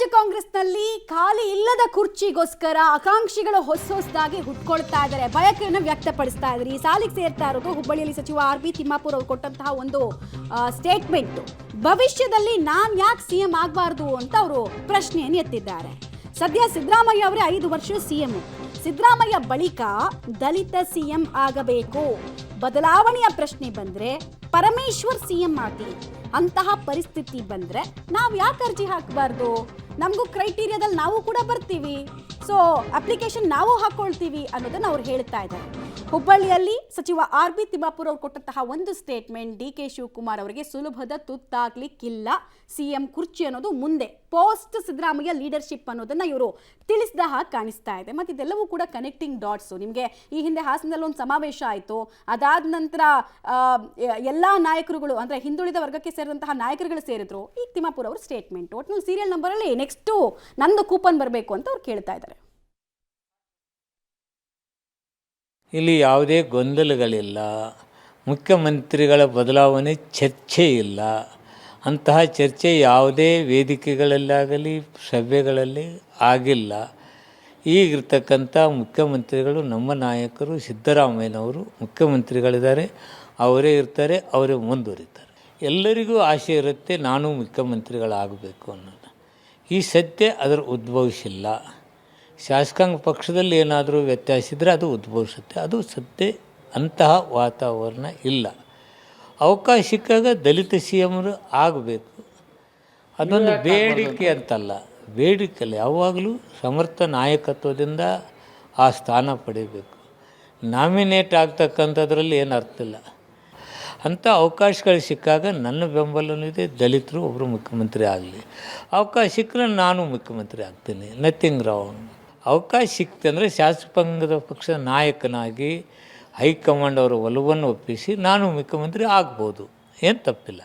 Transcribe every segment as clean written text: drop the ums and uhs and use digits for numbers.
ರಾಜ್ಯ ಕಾಂಗ್ರೆಸ್ನಲ್ಲಿ ಖಾಲಿ ಇಲ್ಲದ ಕುರ್ಚಿಗೋಸ್ಕರ ಆಕಾಂಕ್ಷಿಗಳು ಹೊಸದಾಗಿ ಹುಟ್ಕೊಳ್ತಾ ಇದ್ದಾರೆ, ಬಯಕೆಯನ್ನು ವ್ಯಕ್ತಪಡಿಸ್ತಾ ಇದ್ದಾರೆ. ಈ ಸಾಲಿಗೆ ಸೇರ್ತಾ ಇರೋದು ಹುಬ್ಬಳ್ಳಿಯಲ್ಲಿ ಸಚಿವ ಆರ್.ಬಿ. ತಿಮ್ಮಾಪುರ್ ಅವರು ಕೊಟ್ಟಂತಹ ಒಂದು ಸ್ಟೇಟ್ಮೆಂಟ್. ಭವಿಷ್ಯದಲ್ಲಿ ನಾನು ಯಾಕೆ ಸಿಎಂ ಆಗಬಾರ್ದು ಅಂತ ಅವರು ಪ್ರಶ್ನೆಯನ್ನು ಎತ್ತಿದ್ದಾರೆ. ಸದ್ಯ ಸಿದ್ದರಾಮಯ್ಯ ಅವರೇ 5 ವರ್ಷ ಸಿಎಂ. ಸಿದ್ದರಾಮಯ್ಯ ಬಳಿಕ ದಲಿತ ಸಿಎಂ ಆಗಬೇಕು. ಬದಲಾವಣೆಯ ಪ್ರಶ್ನೆ ಬಂದ್ರೆ ಪರಮೇಶ್ವರ್ ಸಿಎಂ ಆಗಲಿ. ಅಂತಹ ಪರಿಸ್ಥಿತಿ ಬಂದ್ರೆ ನಾವು ಯಾಕೆ ಅರ್ಜಿ ಹಾಕಬಾರ್ದು? ನಮಗೂ ಕ್ರೈಟೀರಿಯಾದಲ್ಲಿ ನಾವು ಕೂಡ ಬರ್ತೀವಿ, ಸೊ ಅಪ್ಲಿಕೇಶನ್ ನಾವು ಹಾಕೊಳ್ತೀವಿ ಅನ್ನೋದನ್ನ ಅವ್ರು ಹೇಳ್ತಾ ಇದ್ದಾರೆ. ಹುಬ್ಬಳ್ಳಿಯಲ್ಲಿ ಸಚಿವ ಆರ್.ಬಿ. ತಿಮ್ಮಾಪುರ್ ಅವರು ಕೊಟ್ಟಂತಹ ಒಂದು ಸ್ಟೇಟ್ಮೆಂಟ್ ಡಿ.ಕೆ. ಶಿವಕುಮಾರ್ ಅವರಿಗೆ ಸುಲಭದ ತುತ್ತಾಗ್ಲಿಕ್ಕಿಲ್ಲ. ಸಿಎಂ ಕುರ್ಚಿ ಅನ್ನೋದು ಮುಂದೆ ಪೋಸ್ಟ್ ಸಿದ್ದರಾಮಯ್ಯ ಲೀಡರ್ಶಿಪ್ ಅನ್ನೋದನ್ನ ಇವರು ತಿಳಿಸಿದ ಹಾಗೆ ಕಾಣಿಸ್ತಾ ಇದೆ. ಮತ್ತು ಇದೆಲ್ಲವೂ ಕೂಡ ಕನೆಕ್ಟಿಂಗ್ ಡಾಟ್ಸು. ನಿಮಗೆ ಈ ಹಿಂದೆ ಹಾಸನದಲ್ಲಿ ಒಂದು ಸಮಾವೇಶ ಆಯಿತು, ಅದಾದ ನಂತರ ಎಲ್ಲ ನಾಯಕರುಗಳು ಅಂದರೆ ಹಿಂದುಳಿದ ವರ್ಗಕ್ಕೆ ಸೇರಿದಂತಹ ನಾಯಕರುಗಳು ಸೇರಿದ್ರು. ಈಗ ತಿಮ್ಮಾಪುರ್ ಅವರು ಸ್ಟೇಟ್ಮೆಂಟ್ ಒಟ್ಟಿನಲ್ಲಿ ಸೀರಿಯಲ್ ನಂಬರಲ್ಲಿ ನೆಕ್ಸ್ಟು ನಂದು ಕೂಪನ್ ಬರಬೇಕು ಅಂತ ಅವ್ರು ಕೇಳ್ತಾ ಇದ್ದಾರೆ. ಇಲ್ಲಿ ಯಾವುದೇ ಗೊಂದಲಗಳಿಲ್ಲ, ಮುಖ್ಯಮಂತ್ರಿಗಳ ಬದಲಾವಣೆ ಚರ್ಚೆ ಇಲ್ಲ. ಅಂತಹ ಚರ್ಚೆ ಯಾವುದೇ ವೇದಿಕೆಗಳಲ್ಲಾಗಲಿ ಸಭೆಗಳಲ್ಲಿ ಆಗಿಲ್ಲ. ಈಗಿರ್ತಕ್ಕಂಥ ಮುಖ್ಯಮಂತ್ರಿಗಳು ನಮ್ಮ ನಾಯಕರು ಸಿದ್ದರಾಮಯ್ಯನವರು ಮುಖ್ಯಮಂತ್ರಿಗಳಿದ್ದಾರೆ, ಅವರೇ ಇರ್ತಾರೆ, ಅವರೇ ಮುಂದುವರಿತಾರೆ. ಎಲ್ಲರಿಗೂ ಆಸೆ ಇರುತ್ತೆ ನಾನು ಮುಖ್ಯಮಂತ್ರಿಗಳಾಗಬೇಕು ಅನ್ನೋದು. ಈ ಸತ್ಯ ಅದರ ಉದ್ಭವಿಸಿಲ್ಲ. ಶಾಸಕಾಂಗ ಪಕ್ಷದಲ್ಲಿ ಏನಾದರೂ ವ್ಯತ್ಯಾಸ ಇದ್ದರೆ ಅದು ಉದ್ಭವಿಸುತ್ತೆ, ಅದು ಸತ್ಯ. ಅಂತಹ ವಾತಾವರಣ ಇಲ್ಲ. ಅವಕಾಶ ಸಿಕ್ಕಾಗ ದಲಿತ ಸಿ ಎಮ್ರು ಆಗಬೇಕು, ಅದೊಂದು ಬೇಡಿಕೆ ಅಂತಲ್ಲ. ಬೇಡಿಕೆಲ್ಲ ಯಾವಾಗಲೂ ಸಮರ್ಥ ನಾಯಕತ್ವದಿಂದ ಆ ಸ್ಥಾನ ಪಡಿಬೇಕು. ನಾಮಿನೇಟ್ ಆಗ್ತಕ್ಕಂಥದ್ರಲ್ಲಿ ಏನು ಅರ್ಥ ಇಲ್ಲ. ಅಂಥ ಅವಕಾಶಗಳು ಸಿಕ್ಕಾಗ ನನ್ನ ಬೆಂಬಲನೂ ಇದೆ, ದಲಿತರು ಒಬ್ಬರು ಮುಖ್ಯಮಂತ್ರಿ ಆಗಲಿ. ಅವಕಾಶ ಸಿಕ್ಕರೆ ನಾನು ಮುಖ್ಯಮಂತ್ರಿ ಆಗ್ತೀನಿ, ನಥಿಂಗ್ ರಾಂಗ್. ಅವಕಾಶ ಸಿಕ್ತಂದರೆ ಶಾಸಕಾಂಗದ ಪಕ್ಷದ ನಾಯಕನಾಗಿ ಹೈಕಮಾಂಡ್ ಅವರ ಒಲವನ್ನು ಒಪ್ಪಿಸಿ ನಾನು ಮುಖ್ಯಮಂತ್ರಿ ಆಗ್ಬೋದು, ಏನು ತಪ್ಪಿಲ್ಲ.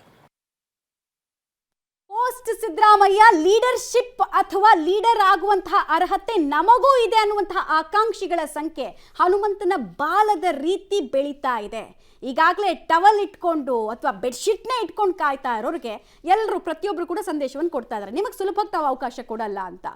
ಪೋಸ್ಟ್ ಸಿದ್ದರಾಮಯ್ಯ ಲೀಡರ್ಶಿಪ್ ಅಥವಾ ಲೀಡರ್ ಆಗುವಂತಹ ಅರ್ಹತೆ ನಮಗೂ ಇದೆ ಅನ್ನುವಂತಹ ಆಕಾಂಕ್ಷಿಗಳ ಸಂಖ್ಯೆ ಹನುಮಂತನ ಬಾಲದ ರೀತಿ ಬೆಳೀತಾ ಇದೆ. ಈಗಾಗಲೇ ಟವಲ್ ಇಟ್ಕೊಂಡು ಅಥವಾ ಬೆಡ್ಶೀಟ್ನೇ ಇಟ್ಕೊಂಡು ಕಾಯ್ತಾ ಇರೋರಿಗೆ ಎಲ್ಲರೂ ಪ್ರತಿಯೊಬ್ಬರು ಕೂಡ ಸಂದೇಶವನ್ನು ಕೊಡ್ತಾ ಇದ್ದಾರೆ, ನಿಮಗೆ ಸುಲಭವಾಗಿ ತಾವು ಅವಕಾಶ ಕೊಡಲ್ಲ ಅಂತ.